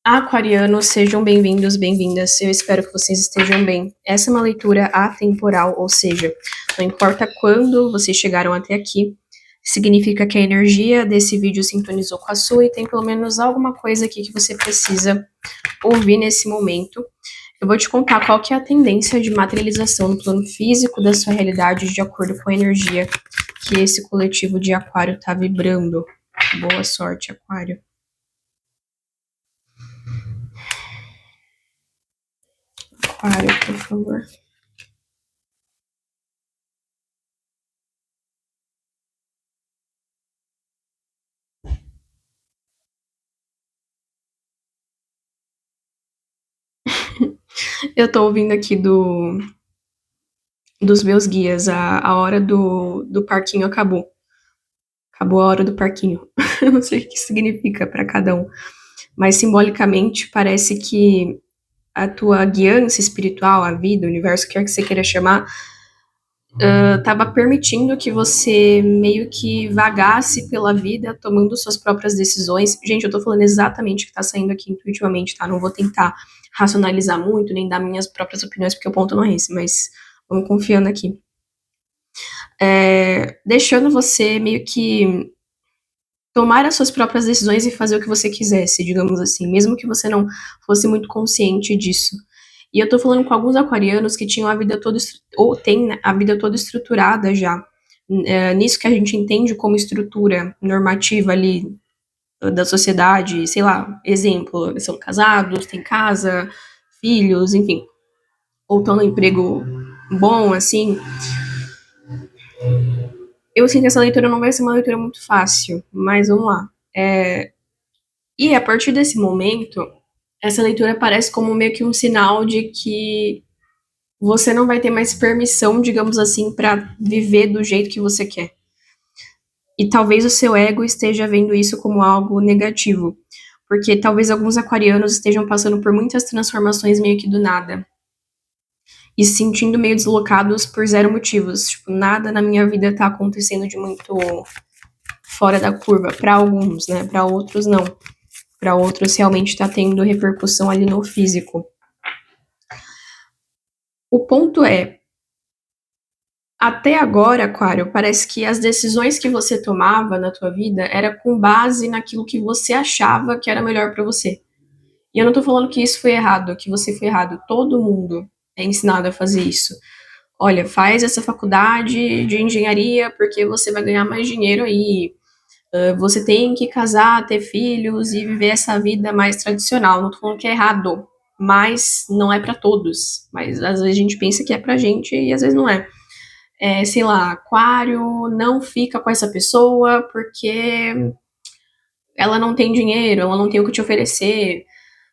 Aquarianos, sejam bem-vindos, bem-vindas. Eu espero que vocês estejam bem. Essa é uma leitura atemporal, ou seja, não importa quando vocês chegaram até aqui, significa que a energia desse vídeo sintonizou com a sua e tem pelo menos alguma coisa aqui que você precisa ouvir nesse momento. Eu vou te contar qual que é a tendência de materialização no plano físico da sua realidade de acordo com a energia que esse coletivo de Aquário está vibrando. Boa sorte, Aquário. Aquário, por favor. Eu tô ouvindo aqui dos meus guias, a hora do parquinho acabou. Acabou a hora do parquinho. Eu não sei o que significa para cada um, mas simbolicamente parece que a tua guiança espiritual, a vida, o universo, quer que você queira chamar, estava permitindo que você meio que vagasse pela vida, tomando suas próprias decisões. Gente, eu tô falando exatamente o que tá saindo aqui intuitivamente, tá? Não vou tentar racionalizar muito, nem dar minhas próprias opiniões, porque o ponto não é esse, mas vamos confiando aqui. Deixando você meio que tomar as suas próprias decisões e fazer o que você quisesse, digamos assim, mesmo que você não fosse muito consciente disso. E eu tô falando com alguns aquarianos que tinham a vida toda, ou têm, né, a vida toda estruturada já. Nisso que a gente entende como estrutura normativa ali da sociedade, sei lá, exemplo, eles são casados, têm casa, filhos, enfim, ou estão no emprego bom, assim. Eu sinto que essa leitura não vai ser uma leitura muito fácil, mas vamos lá. E a partir desse momento, essa leitura parece como meio que um sinal de que você não vai ter mais permissão, digamos assim, para viver do jeito que você quer. E talvez o seu ego esteja vendo isso como algo negativo, porque talvez alguns aquarianos estejam passando por muitas transformações meio que do nada e se sentindo meio deslocados por zero motivos. Tipo, nada na minha vida tá acontecendo de muito fora da curva para alguns, né? Para outros não. Para outros realmente está tendo repercussão ali no físico. O ponto é, até agora, Aquário, parece que as decisões que você tomava na tua vida era com base naquilo que você achava que era melhor para você. E eu não tô falando que isso foi errado, que você foi errado. Todo mundo é ensinado a fazer isso. Olha, faz essa faculdade de engenharia porque você vai ganhar mais dinheiro aí. Você tem que casar, ter filhos e viver essa vida mais tradicional. Não tô falando que é errado, mas não é para todos. Mas às vezes a gente pensa que é pra gente e às vezes não é. Sei lá, aquário, não fica com essa pessoa porque ela não tem dinheiro, ela não tem o que te oferecer,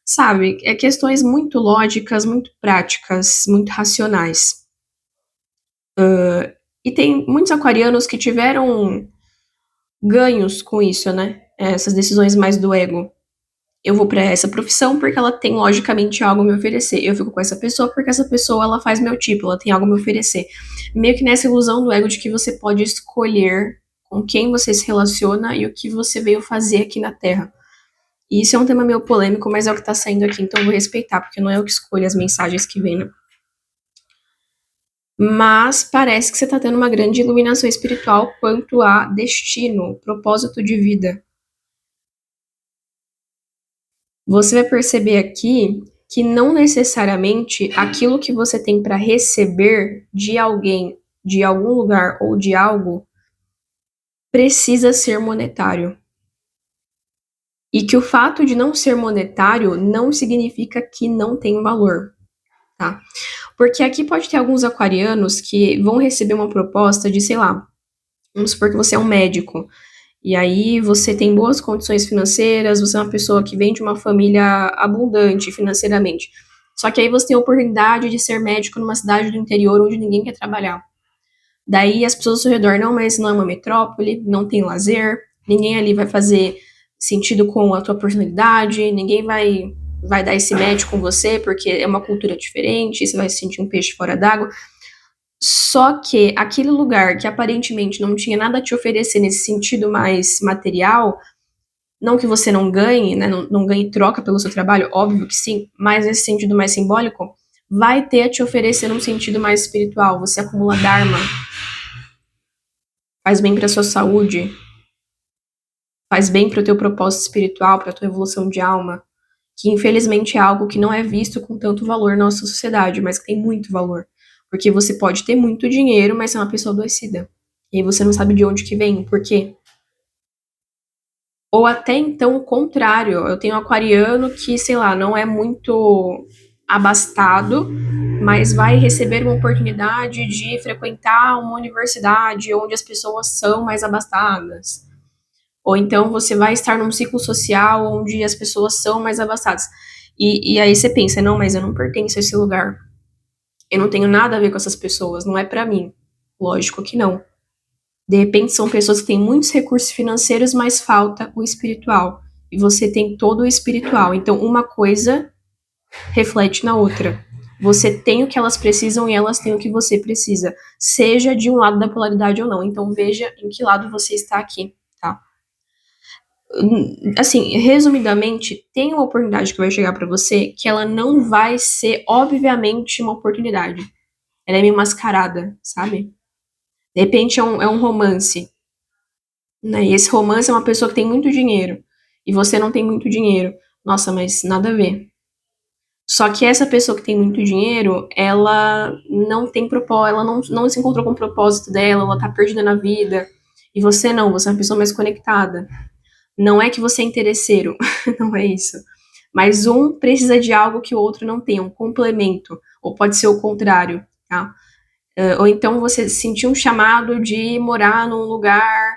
sabe? Questões muito lógicas, muito práticas, muito racionais. E tem muitos aquarianos que tiveram ganhos com isso, né? Essas decisões mais do ego. Eu vou para essa profissão porque ela tem logicamente algo a me oferecer. Eu fico com essa pessoa porque essa pessoa ela faz meu tipo, ela tem algo a me oferecer. Meio que nessa ilusão do ego de que você pode escolher com quem você se relaciona e o que você veio fazer aqui na Terra. E isso é um tema meio polêmico, mas é o que tá saindo aqui, então eu vou respeitar, porque não é eu que escolho as mensagens que vêm, né? Mas parece que você tá tendo uma grande iluminação espiritual quanto a destino, propósito de vida. Você vai perceber aqui que não necessariamente aquilo que você tem para receber de alguém, de algum lugar ou de algo precisa ser monetário. E que o fato de não ser monetário não significa que não tem valor, tá? Porque aqui pode ter alguns aquarianos que vão receber uma proposta de, sei lá, vamos supor que você é um médico. E aí você tem boas condições financeiras, você é uma pessoa que vem de uma família abundante financeiramente. Só que aí você tem a oportunidade de ser médico numa cidade do interior onde ninguém quer trabalhar. Daí as pessoas ao seu redor, não, mas não é uma metrópole, não tem lazer, ninguém ali vai fazer sentido com a tua personalidade, ninguém vai dar esse match com você porque é uma cultura diferente, você vai se sentir um peixe fora d'água. Só que aquele lugar que aparentemente não tinha nada a te oferecer nesse sentido mais material, Não que você não ganhe, né? Não ganhe troca pelo seu trabalho, óbvio que sim, mas nesse sentido mais simbólico, vai ter a te oferecer um sentido mais espiritual. Você acumula Dharma, faz bem para sua saúde, faz bem para o teu propósito espiritual, para a tua evolução de alma, que infelizmente é algo que não é visto com tanto valor na nossa sociedade, mas que tem muito valor. Porque você pode ter muito dinheiro, mas ser uma pessoa adoecida. E aí você não sabe de onde que vem, por quê. Ou até então o contrário. Eu tenho um aquariano que, sei lá, não é muito abastado, mas vai receber uma oportunidade de frequentar uma universidade onde as pessoas são mais abastadas. Ou então você vai estar num ciclo social onde as pessoas são mais abastadas. E aí você pensa, não, mas eu não pertenço a esse lugar. Eu não tenho nada a ver com essas pessoas, não é pra mim. Lógico que não. De repente são pessoas que têm muitos recursos financeiros, mas falta o espiritual. E você tem todo o espiritual. Então, uma coisa reflete na outra. Você tem o que elas precisam e elas têm o que você precisa. Seja de um lado da polaridade ou não. Então, veja em que lado você está aqui, tá? Assim, resumidamente, tem uma oportunidade que vai chegar pra você que ela não vai ser, obviamente, uma oportunidade. Ela é meio mascarada, sabe? De repente é um romance, né? E esse romance é uma pessoa que tem muito dinheiro e você não tem muito dinheiro. Nossa, mas nada a ver. Só que essa pessoa que tem muito dinheiro, ela não tem propósito, ela não se encontrou com o propósito dela, ela tá perdida na vida. E você não, você é uma pessoa mais conectada. Não é que você é interesseiro, não é isso. Mas um precisa de algo que o outro não tem, um complemento. Ou pode ser o contrário, tá? Ou então você sentiu um chamado de morar num lugar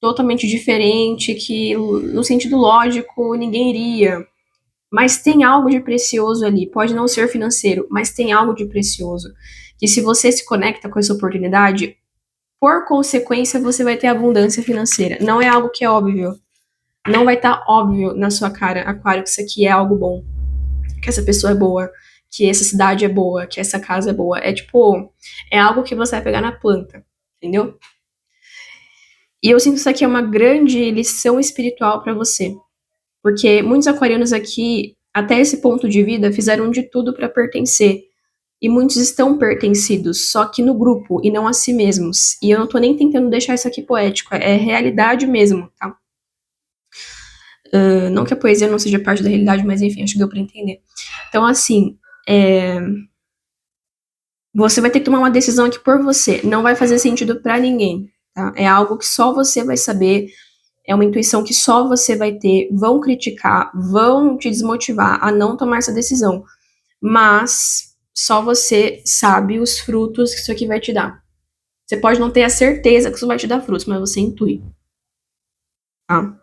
totalmente diferente, que no sentido lógico ninguém iria. Mas tem algo de precioso ali. Pode não ser financeiro, mas tem algo de precioso. Que se você se conecta com essa oportunidade, por consequência você vai ter abundância financeira. Não é algo que é óbvio. Não vai estar óbvio na sua cara, Aquário, que isso aqui é algo bom. Que essa pessoa é boa. Que essa cidade é boa. Que essa casa é boa. É tipo, é algo que você vai pegar na planta. Entendeu? E eu sinto que isso aqui é uma grande lição espiritual para você. Porque muitos aquarianos aqui, até esse ponto de vida, fizeram de tudo para pertencer. E muitos estão pertencidos, só que no grupo e não a si mesmos. E eu não tô nem tentando deixar isso aqui poético, é realidade mesmo, tá? Não que a poesia não seja parte da realidade, mas enfim, acho que deu pra entender. Então, assim, você vai ter que tomar uma decisão aqui por você. Não vai fazer sentido pra ninguém, tá? É algo que só você vai saber, é uma intuição que só você vai ter. Vão criticar, vão te desmotivar a não tomar essa decisão. Mas só você sabe os frutos que isso aqui vai te dar. Você pode não ter a certeza que isso vai te dar frutos, mas você intui, tá?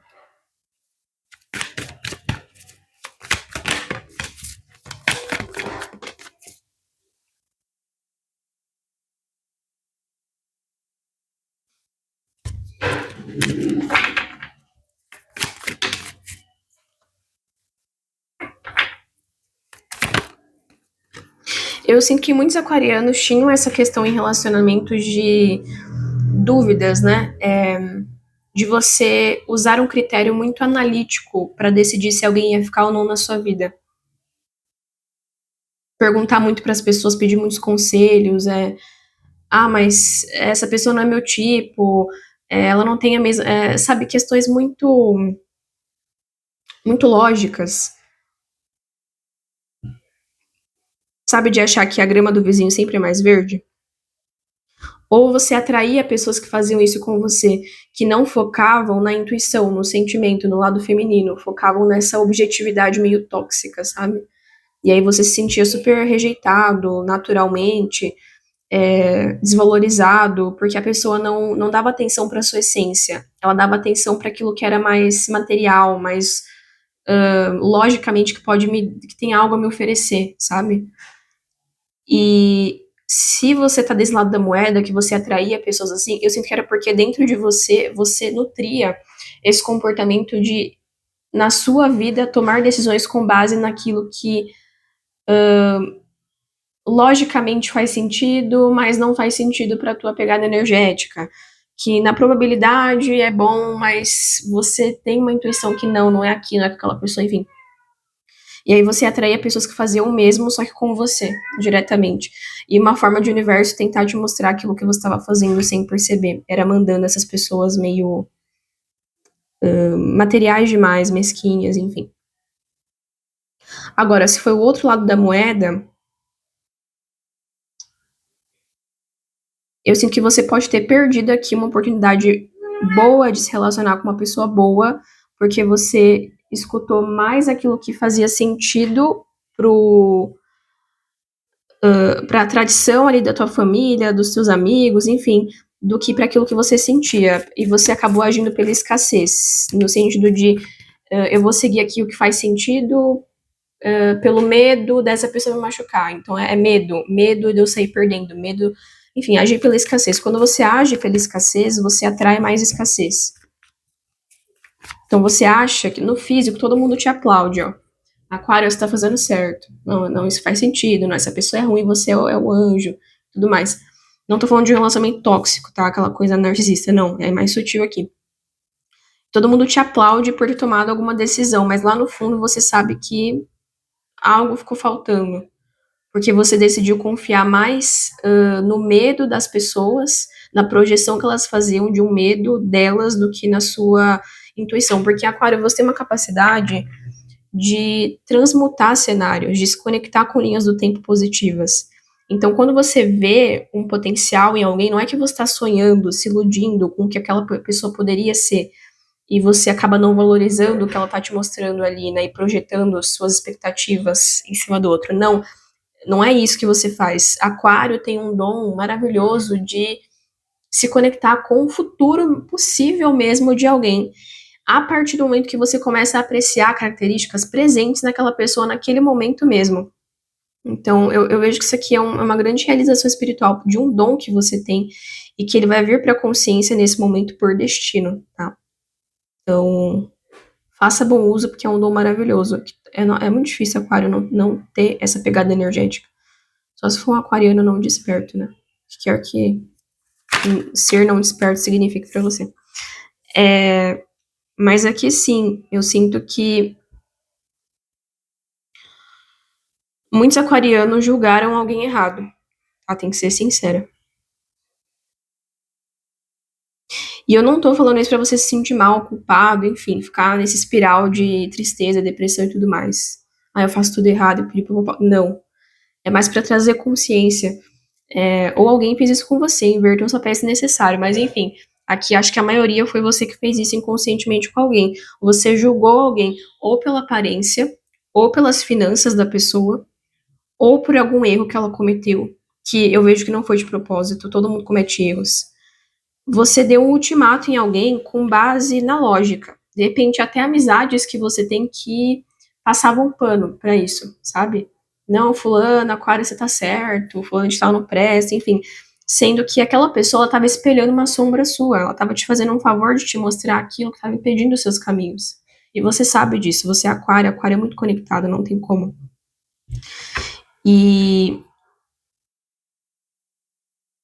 Eu sinto que muitos aquarianos tinham essa questão em relacionamentos de dúvidas, né? De você usar um critério muito analítico para decidir se alguém ia ficar ou não na sua vida. Perguntar muito para as pessoas, pedir muitos conselhos, mas essa pessoa não é meu tipo, ela não tem a mesma, sabe, questões muito lógicas, sabe, de achar que a grama do vizinho sempre é mais verde. Ou você atraía pessoas que faziam isso com você, que não focavam na intuição, no sentimento, no lado feminino, focavam nessa objetividade meio tóxica, sabe? E aí você se sentia super rejeitado, naturalmente, desvalorizado, porque a pessoa não dava atenção para sua essência, ela dava atenção para aquilo que era mais material, mais logicamente que tem algo a me oferecer, sabe? E se você tá desse lado da moeda, que você atraía pessoas assim, eu sinto que era porque dentro de você, você nutria esse comportamento de, na sua vida, tomar decisões com base naquilo que logicamente faz sentido, mas não faz sentido pra tua pegada energética. que na probabilidade é bom, mas você tem uma intuição que não é aquilo, é aquela pessoa, enfim. E aí você atraía pessoas que faziam o mesmo, só que com você, diretamente. E uma forma de universo tentar te mostrar aquilo que você estava fazendo sem perceber. Era mandando essas pessoas meio materiais demais, mesquinhas, enfim. Agora, se foi o outro lado da moeda, eu sinto que você pode ter perdido aqui uma oportunidade boa de se relacionar com uma pessoa boa, porque você escutou mais aquilo que fazia sentido para a tradição ali da tua família, dos teus amigos, enfim, do que para aquilo que você sentia. E você acabou agindo pela escassez, no sentido de eu vou seguir aqui o que faz sentido pelo medo dessa pessoa me machucar. Então é medo de eu sair perdendo, medo, enfim, agir pela escassez. Quando você age pela escassez, você atrai mais escassez. Então você acha que no físico todo mundo te aplaude, ó. Aquário, você tá fazendo certo. Não, isso faz sentido, não, essa pessoa é ruim, você é o anjo, tudo mais. Não tô falando de um relacionamento tóxico, tá? Aquela coisa narcisista, não. É mais sutil aqui. Todo mundo te aplaude por ter tomado alguma decisão, mas lá no fundo você sabe que algo ficou faltando. Porque você decidiu confiar mais no medo das pessoas, na projeção que elas faziam de um medo delas do que na sua intuição. Porque, Aquário, você tem uma capacidade de transmutar cenários, de se conectar com linhas do tempo positivas. Então, quando você vê um potencial em alguém, não é que você está sonhando, se iludindo com o que aquela pessoa poderia ser, e você acaba não valorizando o que ela está te mostrando ali, né, e projetando suas expectativas em cima do outro. Não, não é isso que você faz. Aquário tem um dom maravilhoso de se conectar com o futuro possível mesmo de alguém a partir do momento que você começa a apreciar características presentes naquela pessoa naquele momento mesmo. Então, eu vejo que isso aqui é uma grande realização espiritual de um dom que você tem e que ele vai vir para a consciência nesse momento por destino, tá? Então, faça bom uso porque é um dom maravilhoso. É muito difícil aquário não ter essa pegada energética. Só se for um aquariano não desperto, né? Que quer que ser não desperto signifique para você. Mas aqui sim, eu sinto que muitos aquarianos julgaram alguém errado. Tá? Tem que ser sincera. E eu não tô falando isso pra você se sentir mal, culpado, enfim, ficar nesse espiral de tristeza, depressão e tudo mais. Ah, eu faço tudo errado e pedir pro papai. Não. É mais pra trazer consciência. Ou alguém fez isso com você, invertam sua peça necessário. Mas enfim, aqui acho que a maioria foi você que fez isso inconscientemente com alguém. Você julgou alguém ou pela aparência, ou pelas finanças da pessoa, ou por algum erro que ela cometeu, que eu vejo que não foi de propósito, todo mundo comete erros. Você deu um ultimato em alguém com base na lógica. De repente, até amizades que você tem que passavam um pano pra isso, sabe? Não, fulano, aquário, você tá certo, fulano de tal não presta, enfim. Sendo que aquela pessoa estava espelhando uma sombra sua, ela estava te fazendo um favor de te mostrar aquilo que estava impedindo os seus caminhos. E você sabe disso, você é aquário é muito conectado, não tem como. E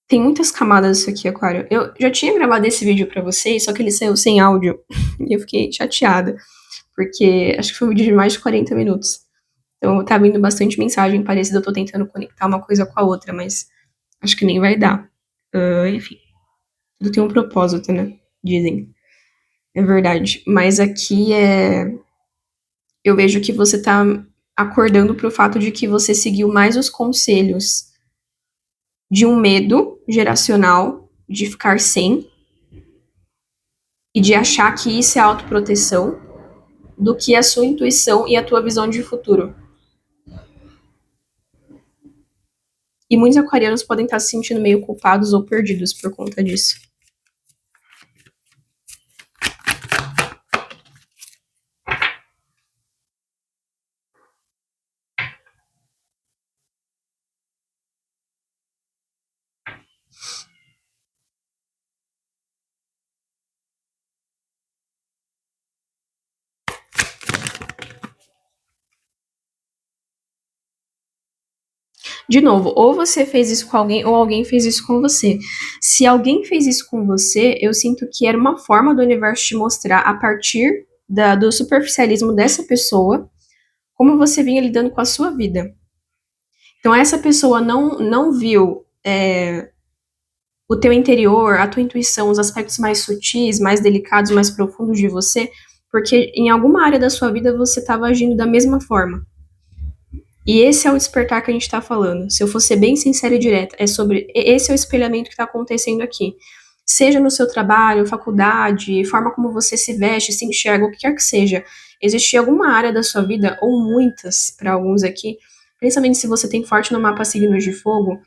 tem muitas camadas isso aqui, Aquário. Eu já tinha gravado esse vídeo pra vocês, só que ele saiu sem áudio. E eu fiquei chateada, porque acho que foi um vídeo de mais de 40 minutos. Então tá vindo bastante mensagem parecida, eu tô tentando conectar uma coisa com a outra, mas acho que nem vai dar. Enfim, tudo tem um propósito, né? Dizem. É verdade. Mas aqui eu vejo que você tá acordando pro fato de que você seguiu mais os conselhos de um medo geracional de ficar sem e de achar que isso é autoproteção do que a sua intuição e a tua visão de futuro. E muitos aquarianos podem estar se sentindo meio culpados ou perdidos por conta disso. De novo, ou você fez isso com alguém, ou alguém fez isso com você. Se alguém fez isso com você, eu sinto que era uma forma do universo te mostrar, a partir do superficialismo dessa pessoa, como você vinha lidando com a sua vida. Então, essa pessoa não viu o teu interior, a tua intuição, os aspectos mais sutis, mais delicados, mais profundos de você, porque em alguma área da sua vida você estava agindo da mesma forma. E esse é o despertar que a gente está falando. Se eu for ser bem sincera e direta, é sobre esse é o espelhamento que está acontecendo aqui. Seja no seu trabalho, faculdade, forma como você se veste, se enxerga, o que quer que seja. Existe alguma área da sua vida, ou muitas para alguns aqui, principalmente se você tem forte no mapa signos de fogo,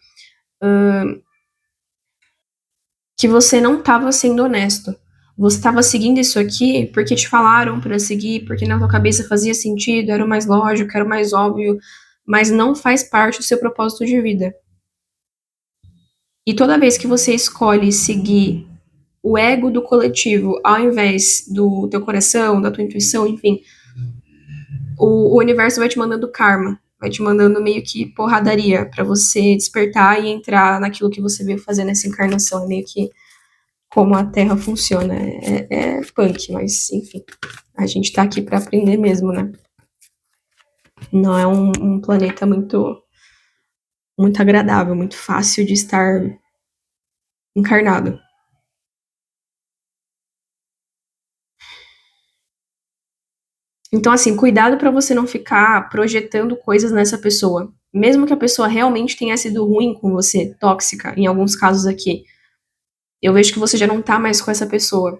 que você não estava sendo honesto. Você estava seguindo isso aqui porque te falaram para seguir, porque na tua cabeça fazia sentido, era o mais lógico, era o mais óbvio, mas não faz parte do seu propósito de vida. E toda vez que você escolhe seguir o ego do coletivo ao invés do teu coração, da tua intuição, enfim, o universo vai te mandando karma, vai te mandando meio que porradaria para você despertar e entrar naquilo que você veio fazer nessa encarnação. É meio que como a Terra funciona. É punk, mas enfim, a gente tá aqui para aprender mesmo, né? Não é um planeta muito agradável, muito fácil de estar encarnado. Então, assim, cuidado para você não ficar projetando coisas nessa pessoa. Mesmo que a pessoa realmente tenha sido ruim com você, tóxica, em alguns casos aqui. Eu vejo que você já não tá mais com essa pessoa.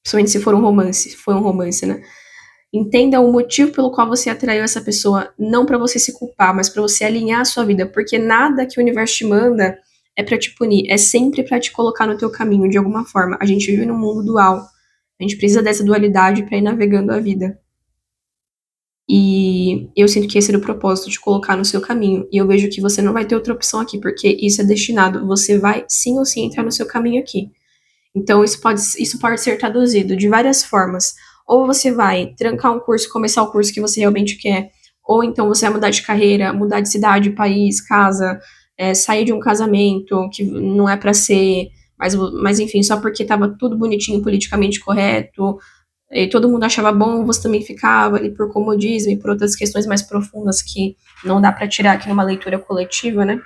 Principalmente se for um romance, foi um romance, né? Entenda o motivo pelo qual você atraiu essa pessoa, não para você se culpar, mas para você alinhar a sua vida, porque nada que o universo te manda é para te punir, é sempre para te colocar no teu caminho de alguma forma. A gente vive num mundo dual. A gente precisa dessa dualidade para ir navegando a vida. E eu sinto que esse era o propósito, de colocar no seu caminho. E eu vejo que você não vai ter outra opção aqui, porque isso é destinado. Você vai sim ou sim entrar no seu caminho aqui. Então, isso pode ser traduzido de várias formas. Ou você vai trancar um curso, começar o curso que você realmente quer, ou então você vai mudar de carreira, mudar de cidade, país, casa, sair de um casamento que não é para ser, mas enfim, só porque estava tudo bonitinho, politicamente correto, e todo mundo achava bom, você também ficava ali por comodismo e por outras questões mais profundas que não dá para tirar aqui numa leitura coletiva, né?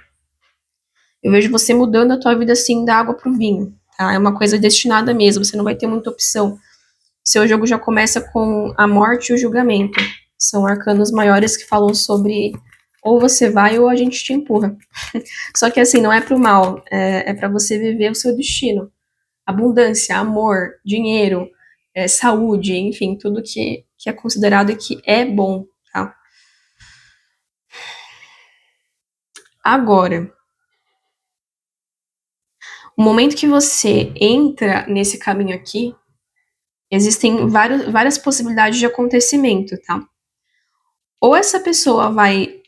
Eu vejo você mudando a tua vida assim da água pro vinho, tá? É uma coisa destinada mesmo, você não vai ter muita opção. Seu jogo já começa com a morte e o julgamento. São arcanos maiores que falam sobre ou você vai ou a gente te empurra. Só que assim, não é pro mal, é para você viver o seu destino. Abundância, amor, dinheiro, saúde, enfim, tudo que é considerado e que é bom, tá? Agora, o momento que você entra nesse caminho aqui, existem várias possibilidades de acontecimento, tá? Ou essa pessoa vai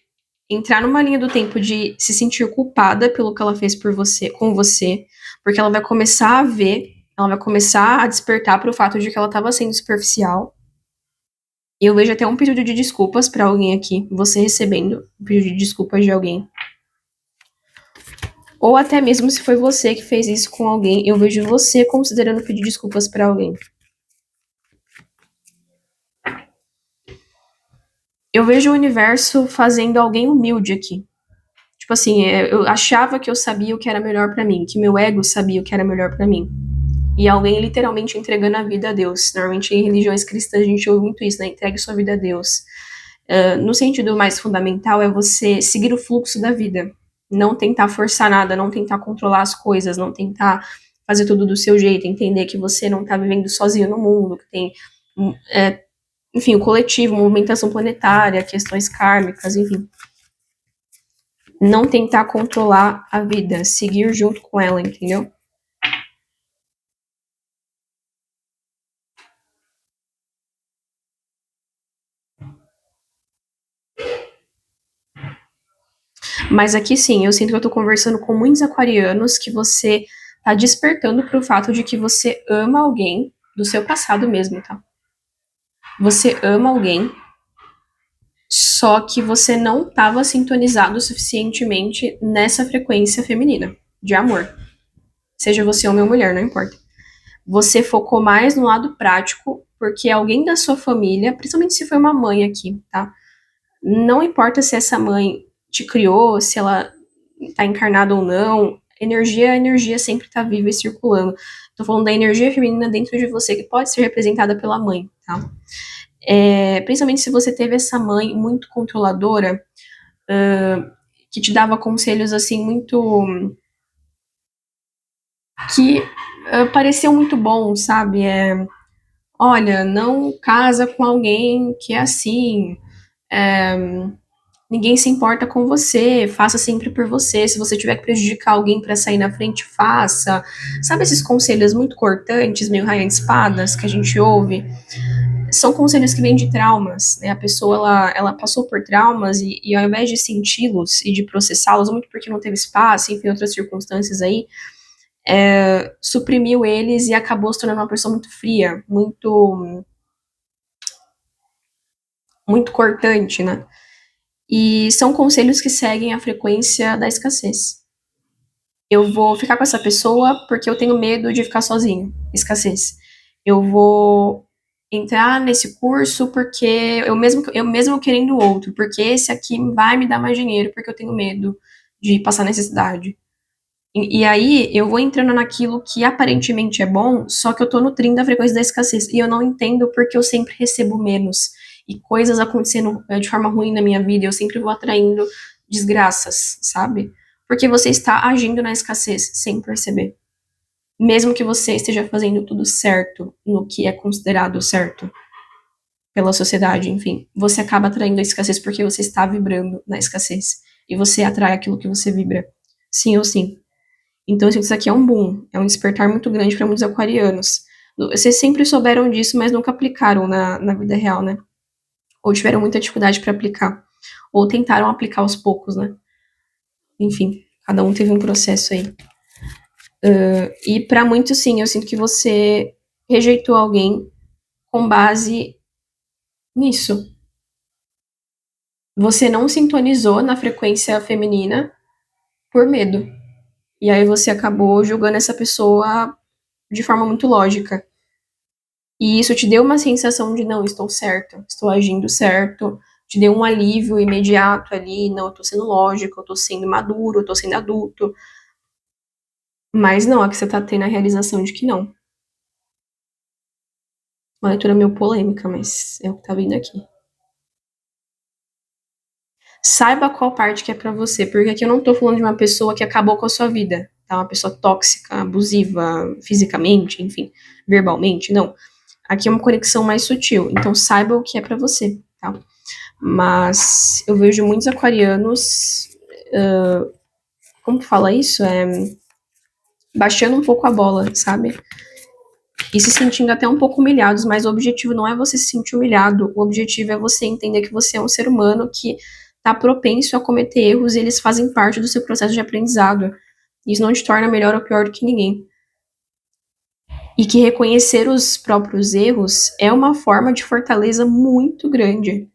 entrar numa linha do tempo de se sentir culpada pelo que ela fez por você, com você, porque ela vai começar a ver, ela vai começar a despertar para o fato de que ela estava sendo superficial. E eu vejo até um pedido de desculpas para alguém aqui, você recebendo um pedido de desculpas de alguém. Ou até mesmo se foi você que fez isso com alguém, eu vejo você considerando pedir desculpas para alguém. Eu vejo o universo fazendo alguém humilde aqui. Tipo assim, eu achava que eu sabia o que era melhor para mim, que meu ego sabia o que era melhor para mim. E alguém literalmente entregando a vida a Deus. Normalmente em religiões cristãs a gente ouve muito isso, né? Entregue sua vida a Deus. No sentido mais fundamental é você seguir o fluxo da vida. Não tentar forçar nada, não tentar controlar as coisas, não tentar fazer tudo do seu jeito, entender que você não tá vivendo sozinho no mundo, que tem enfim, o coletivo, movimentação planetária, questões kármicas, enfim. Não tentar controlar a vida, seguir junto com ela, entendeu? Mas aqui sim, eu sinto que eu tô conversando com muitos aquarianos que você tá despertando pro fato de que você ama alguém do seu passado mesmo, tá? Você ama alguém Só que você não estava sintonizado suficientemente nessa frequência feminina de amor. Seja você homem ou mulher, não importa. Você focou mais no lado prático, porque alguém da sua família, principalmente se foi uma mãe aqui, tá? Não importa se essa mãe te criou, se ela tá encarnada ou não, a energia sempre tá viva e circulando. Tô falando da energia feminina dentro de você, que pode ser representada pela mãe, tá? Principalmente se você teve essa mãe muito controladora, que te dava conselhos assim muito que pareciam muito bons, sabe? Olha, não casa com alguém que é assim, é, ninguém se importa com você, faça sempre por você. Se você tiver que prejudicar alguém para sair na frente, faça. Sabe esses conselhos muito cortantes, meio rainha de espadas que a gente ouve? São conselhos que vêm de traumas, né? A pessoa ela passou por traumas e ao invés de senti-los e de processá-los, muito porque não teve espaço, enfim, outras circunstâncias aí, suprimiu eles e acabou se tornando uma pessoa muito fria, muito cortante, né? E são conselhos que seguem a frequência da escassez. Eu vou ficar com essa pessoa porque eu tenho medo de ficar sozinho. Escassez. Eu vou entrar nesse curso porque eu mesmo querendo outro, porque esse aqui vai me dar mais dinheiro, porque eu tenho medo de passar necessidade. E aí eu vou entrando naquilo que aparentemente é bom, só que eu tô nutrindo a frequência da escassez. E eu não entendo porque eu sempre recebo menos. E coisas acontecendo de forma ruim na minha vida, eu sempre vou atraindo desgraças, sabe? Porque você está agindo na escassez sem perceber. Mesmo que você esteja fazendo tudo certo no que é considerado certo pela sociedade, enfim, você acaba atraindo a escassez porque você está vibrando na escassez. E você atrai aquilo que você vibra. Sim ou sim. Então, assim, isso aqui é um boom, é um despertar muito grande para muitos aquarianos. Vocês sempre souberam disso, mas nunca aplicaram na vida real, né? Ou tiveram muita dificuldade para aplicar. Ou tentaram aplicar aos poucos, né? Enfim, cada um teve um processo aí. E para muitos, sim, eu sinto que você rejeitou alguém com base nisso. Você não sintonizou na frequência feminina por medo. E aí você acabou julgando essa pessoa de forma muito lógica. E isso te deu uma sensação de não, estou certo, estou agindo certo, te deu um alívio imediato ali, não, eu tô sendo lógico, eu tô sendo maduro, eu tô sendo adulto. Mas não, aqui você tá tendo a realização de que não. Uma leitura meio polêmica, mas é o que tá vindo aqui. Saiba qual parte que é pra você, porque aqui eu não tô falando de uma pessoa que acabou com a sua vida, tá? Uma pessoa tóxica, abusiva, fisicamente, enfim, verbalmente, não. Aqui é uma conexão mais sutil, então saiba o que é pra você, tá? Mas eu vejo muitos aquarianos, como que fala isso? Baixando um pouco a bola, sabe? E se sentindo até um pouco humilhados, mas o objetivo não é você se sentir humilhado, o objetivo é você entender que você é um ser humano que tá propenso a cometer erros e eles fazem parte do seu processo de aprendizado. Isso não te torna melhor ou pior do que ninguém. E que reconhecer os próprios erros é uma forma de fortaleza muito grande.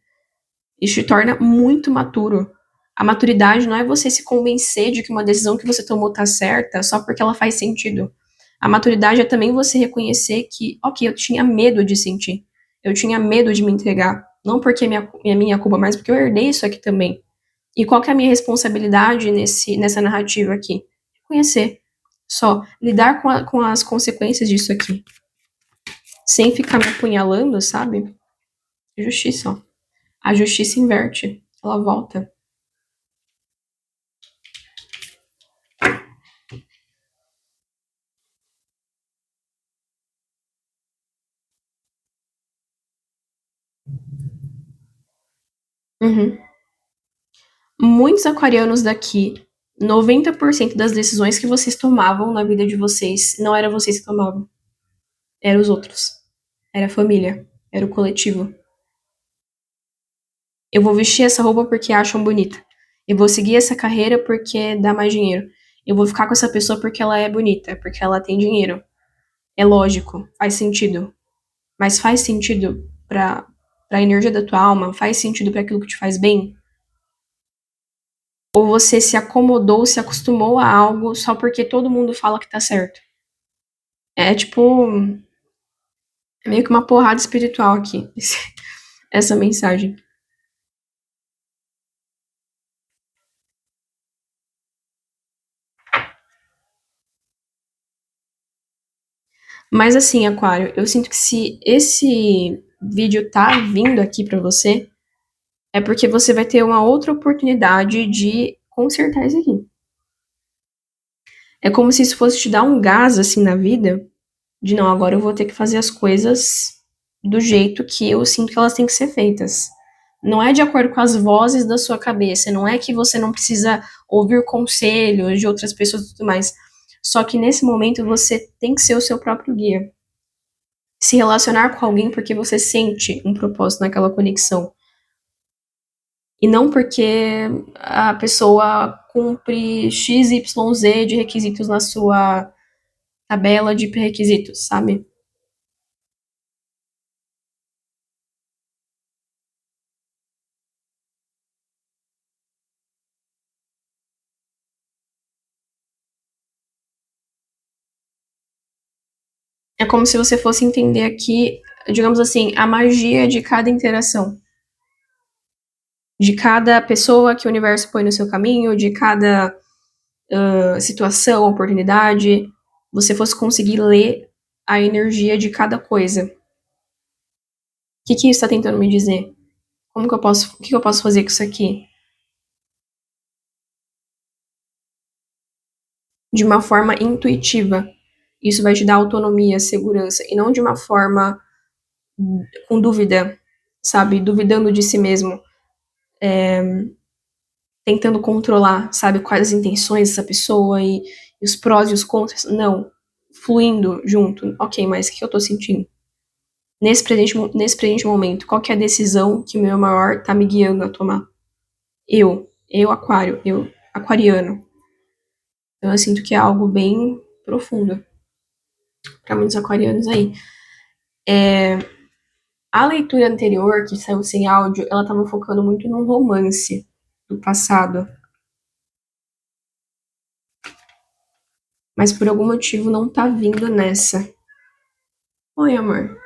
Isso te torna muito maturo. A maturidade não é você se convencer de que uma decisão que você tomou tá certa só porque ela faz sentido. A maturidade é também você reconhecer que, ok, eu tinha medo de sentir. Eu tinha medo de me entregar. Não porque é minha culpa, mas porque eu herdei isso aqui também. E qual que é a minha responsabilidade nessa narrativa aqui? Conhecer. Só. Lidar com as consequências disso aqui. Sem ficar me apunhalando, sabe? Justiça, ó. A justiça inverte. Ela volta. Uhum. Muitos aquarianos daqui, 90% das decisões que vocês tomavam na vida de vocês, não era vocês que tomavam. Era os outros. Era a família. Era o coletivo. Eu vou vestir essa roupa porque acham bonita. Eu vou seguir essa carreira porque dá mais dinheiro. Eu vou ficar com essa pessoa porque ela é bonita, porque ela tem dinheiro. É lógico, faz sentido. Mas faz sentido pra para a energia da tua alma? Faz sentido para aquilo que te faz bem? Ou você se acomodou, se acostumou a algo só porque todo mundo fala que tá certo? É tipo, é meio que uma porrada espiritual aqui, essa mensagem. Mas assim, Aquário, eu sinto que se esse vídeo tá vindo aqui pra você, é porque você vai ter uma outra oportunidade de consertar isso aqui. É como se isso fosse te dar um gás assim na vida, de não, agora eu vou ter que fazer as coisas do jeito que eu sinto que elas têm que ser feitas. Não é de acordo com as vozes da sua cabeça, não é que você não precisa ouvir conselhos de outras pessoas e tudo mais. Só que nesse momento você tem que ser o seu próprio guia. Se relacionar com alguém porque você sente um propósito naquela conexão. E não porque a pessoa cumpre X, Y, Z de requisitos na sua tabela de pré-requisitos, sabe? É como se você fosse entender aqui, digamos assim, a magia de cada interação. De cada pessoa que o universo põe no seu caminho, de cada situação, oportunidade, você fosse conseguir ler a energia de cada coisa. O que isso está tentando me dizer? Como que eu posso, o que eu posso fazer com isso aqui? De uma forma intuitiva. Isso vai te dar autonomia, segurança, e não de uma forma com dúvida, sabe? Duvidando de si mesmo, tentando controlar, sabe? Quais as intenções dessa pessoa e os prós e os contras. Não. Fluindo junto. Ok, mas o que eu tô sentindo? Nesse presente momento, qual que é a decisão que o meu maior tá me guiando a tomar? Aquário, eu, aquariano. Então eu sinto que é algo bem profundo para muitos aquarianos aí. A leitura anterior, que saiu sem áudio, ela tava focando muito num romance do passado. Mas por algum motivo não tá vindo nessa. Oi, amor.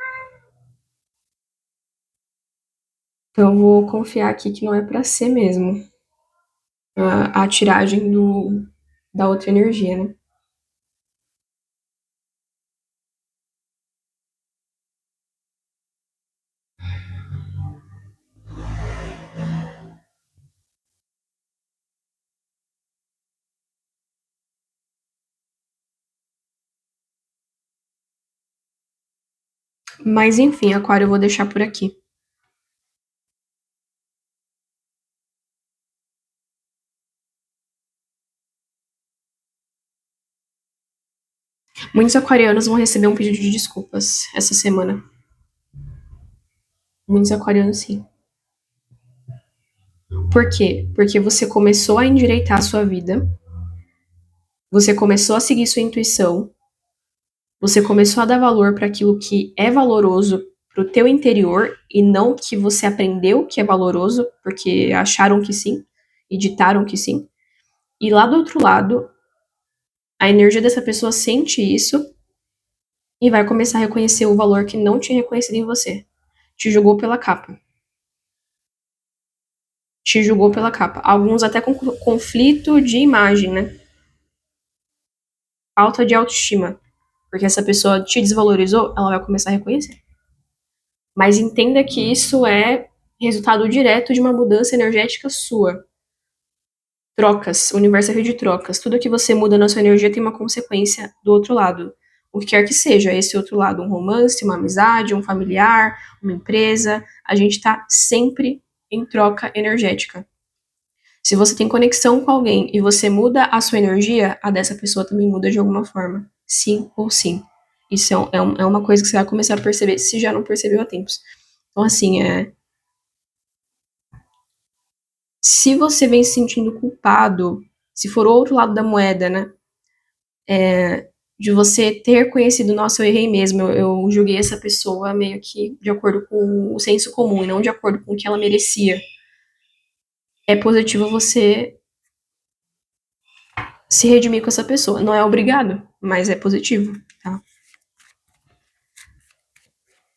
Então eu vou confiar aqui que não é pra ser mesmo. A tiragem da outra energia, né? Mas enfim, Aquário, eu vou deixar por aqui. Muitos aquarianos vão receber um pedido de desculpas essa semana. Muitos aquarianos, sim. Por quê? Porque você começou a endireitar a sua vida, você começou a seguir sua intuição, você começou a dar valor para aquilo que é valoroso para o teu interior e não que você aprendeu que é valoroso, porque acharam que sim e ditaram que sim. E lá do outro lado, a energia dessa pessoa sente isso e vai começar a reconhecer o valor que não tinha reconhecido em você. Te julgou pela capa. Te julgou pela capa. Alguns até com conflito de imagem, né? Falta de autoestima. Porque essa pessoa te desvalorizou, ela vai começar a reconhecer. Mas entenda que isso é resultado direto de uma mudança energética sua. Trocas. O universo é feito de trocas. Tudo que você muda na sua energia tem uma consequência do outro lado. O que quer que seja, esse outro lado, um romance, uma amizade, um familiar, uma empresa, a gente tá sempre em troca energética. Se você tem conexão com alguém e você muda a sua energia, a dessa pessoa também muda de alguma forma. Sim ou sim. Isso é uma coisa que você vai começar a perceber, se já não percebeu há tempos. Então, assim, se você vem se sentindo culpado, se for o outro lado da moeda, né? de você ter conhecido, nossa, eu errei mesmo, eu julguei essa pessoa meio que de acordo com o senso comum e não de acordo com o que ela merecia. É positivo você se redimir com essa pessoa. Não é obrigado, mas é positivo, tá?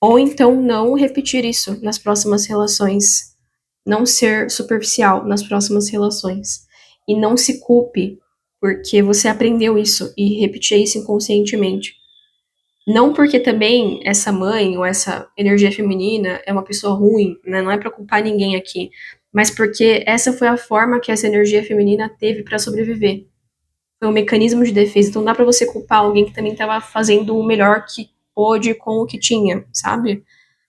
Ou então não repetir isso nas próximas relações. Não ser superficial nas próximas relações. E não se culpe porque você aprendeu isso e repetir isso inconscientemente. Não porque também essa mãe ou essa energia feminina é uma pessoa ruim, né? Não é pra culpar ninguém aqui, mas porque essa foi a forma que essa energia feminina teve pra sobreviver. Foi um mecanismo de defesa. Então não dá pra você culpar alguém que também estava fazendo o melhor que pôde com o que tinha, sabe?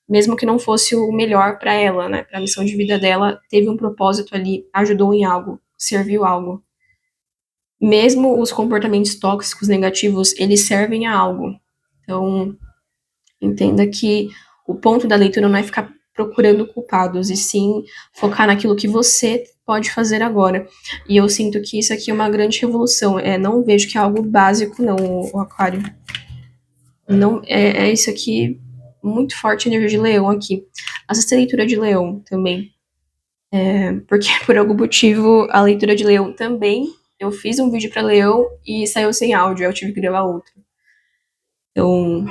Mesmo que não fosse o melhor pra ela, né? Pra missão de vida dela, teve um propósito ali, ajudou em algo, serviu algo. Mesmo os comportamentos tóxicos negativos, eles servem a algo. Então, entenda que o ponto da leitura não é ficar procurando culpados, e sim focar naquilo que você pode fazer agora. E eu sinto que isso aqui é uma grande revolução. Não vejo que é algo básico, não, o Aquário. Não, é isso aqui, muito forte a energia de leão aqui. Assista a leitura de leão também. Porque por algum motivo a leitura de leão também. Eu fiz um vídeo para leão e saiu sem áudio, eu tive que gravar outro. Então,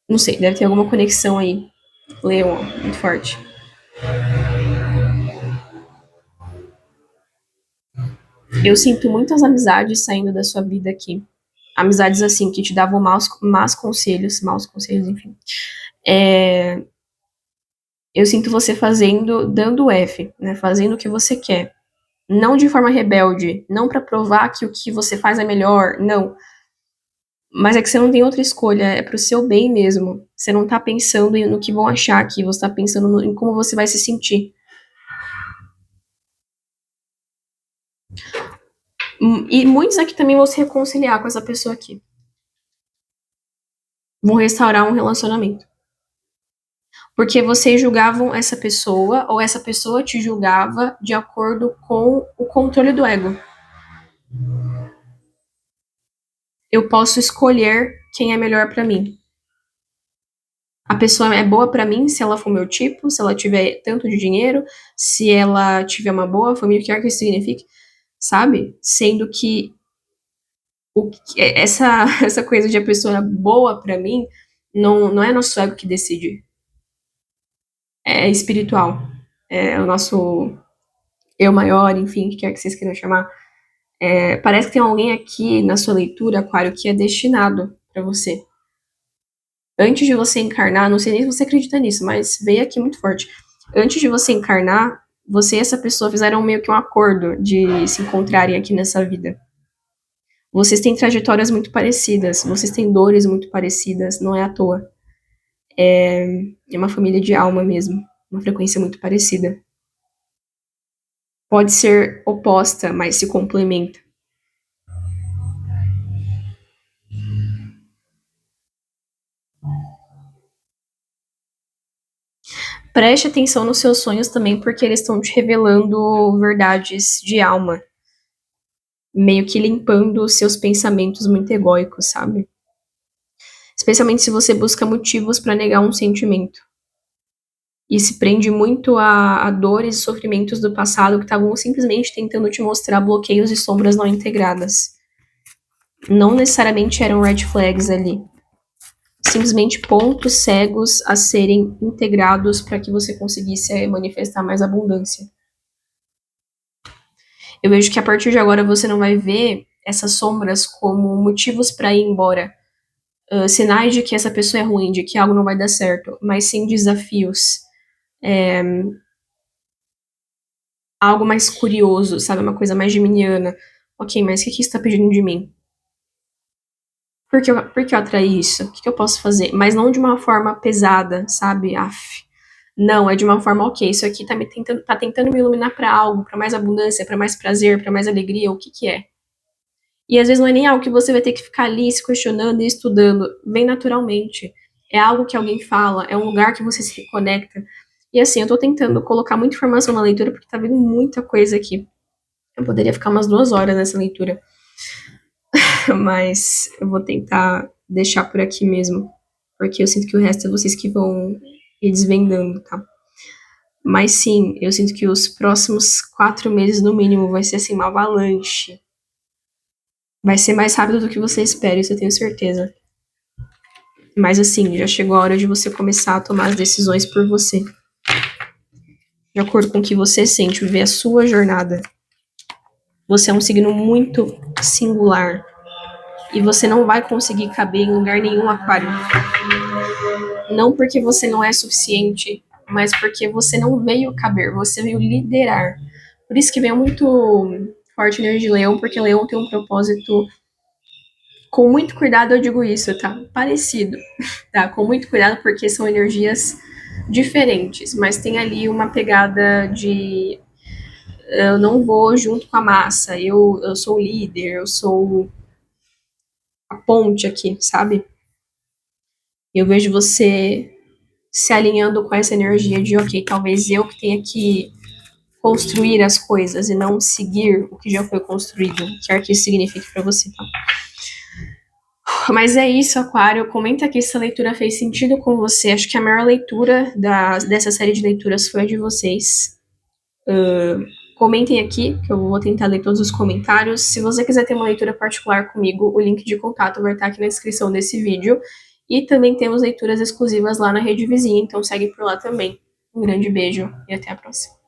não sei, deve ter alguma conexão aí. Leão, muito forte. Eu sinto muitas amizades saindo da sua vida aqui. Amizades assim, que te davam maus conselhos, enfim. Eu sinto você dando F, né? Fazendo o que você quer. Não de forma rebelde, não pra provar que o que você faz é melhor, não. Mas é que você não tem outra escolha, é pro seu bem mesmo. Você não tá pensando no que vão achar aqui, você tá pensando em como você vai se sentir. E muitos aqui também vão se reconciliar com essa pessoa aqui. Vão restaurar um relacionamento. Porque vocês julgavam essa pessoa, ou essa pessoa te julgava de acordo com o controle do ego. Eu posso escolher quem é melhor pra mim. A pessoa é boa pra mim se ela for meu tipo, se ela tiver tanto de dinheiro, se ela tiver uma boa família, o que quer que isso signifique, sabe? Sendo que essa coisa de a pessoa boa pra mim não é nosso ego que decide. É espiritual. É o nosso eu maior, enfim, o que quer que vocês queiram chamar. Parece que tem alguém aqui na sua leitura, Aquário, que é destinado pra você. Antes de você encarnar, não sei nem se você acredita nisso, mas veio aqui muito forte. Antes de você encarnar, você e essa pessoa fizeram meio que um acordo de se encontrarem aqui nessa vida. Vocês têm trajetórias muito parecidas, vocês têm dores muito parecidas, não é à toa. É uma família de alma mesmo, uma frequência muito parecida. Pode ser oposta, mas se complementa. Preste atenção nos seus sonhos também, porque eles estão te revelando verdades de alma, meio que limpando os seus pensamentos muito egóicos, sabe? Especialmente se você busca motivos para negar um sentimento. E se prende muito a dores e sofrimentos do passado que estavam simplesmente tentando te mostrar bloqueios e sombras não integradas. Não necessariamente eram red flags ali. Simplesmente pontos cegos a serem integrados para que você conseguisse manifestar mais abundância. Eu vejo que a partir de agora você não vai ver essas sombras como motivos para ir embora, sinais de que essa pessoa é ruim, de que algo não vai dar certo, mas sim desafios, algo mais curioso, sabe, uma coisa mais geminiana. Ok, mas o que isso está pedindo de mim? Por que eu atraí isso? O que eu posso fazer? Mas não de uma forma pesada, sabe? Não, é de uma forma, ok, isso aqui tá tentando me iluminar para algo, para mais abundância, para mais prazer, para mais alegria, o que que é? E às vezes não é nem algo que você vai ter que ficar ali se questionando e estudando, vem naturalmente. É algo que alguém fala, é um lugar que você se reconecta. E assim, eu tô tentando colocar muita informação na leitura porque tá vindo muita coisa aqui. Eu poderia ficar umas 2 horas nessa leitura. Mas eu vou tentar deixar por aqui mesmo, porque eu sinto que o resto é vocês que vão ir desvendando, tá? Mas sim, eu sinto que os próximos 4 meses, no mínimo, vai ser assim, uma avalanche. Vai ser mais rápido do que você espera, isso eu tenho certeza. Mas assim, já chegou a hora de você começar a tomar as decisões por você. De acordo com o que você sente, viver a sua jornada. Você é um signo muito singular. E você não vai conseguir caber em lugar nenhum, Aquário. Não porque você não é suficiente, mas porque você não veio caber, você veio liderar. Por isso que vem muito forte energia de Leão, porque Leão tem um propósito. Com muito cuidado eu digo isso, tá? Parecido, tá? Com muito cuidado porque são energias diferentes, mas tem ali uma pegada de eu não vou junto com a massa, eu sou o líder, eu sou a ponte aqui, sabe? Eu vejo você se alinhando com essa energia de, ok, talvez eu que tenha que construir as coisas e não seguir o que já foi construído, quer que isso signifique para você, tá? Mas é isso, Aquário. Comenta aqui se a leitura fez sentido com você. Acho que a maior leitura dessa série de leituras foi a de vocês. Comentem aqui, que eu vou tentar ler todos os comentários. Se você quiser ter uma leitura particular comigo, o link de contato vai estar aqui na descrição desse vídeo. E também temos leituras exclusivas lá na rede vizinha, então segue por lá também. Um grande beijo e até a próxima.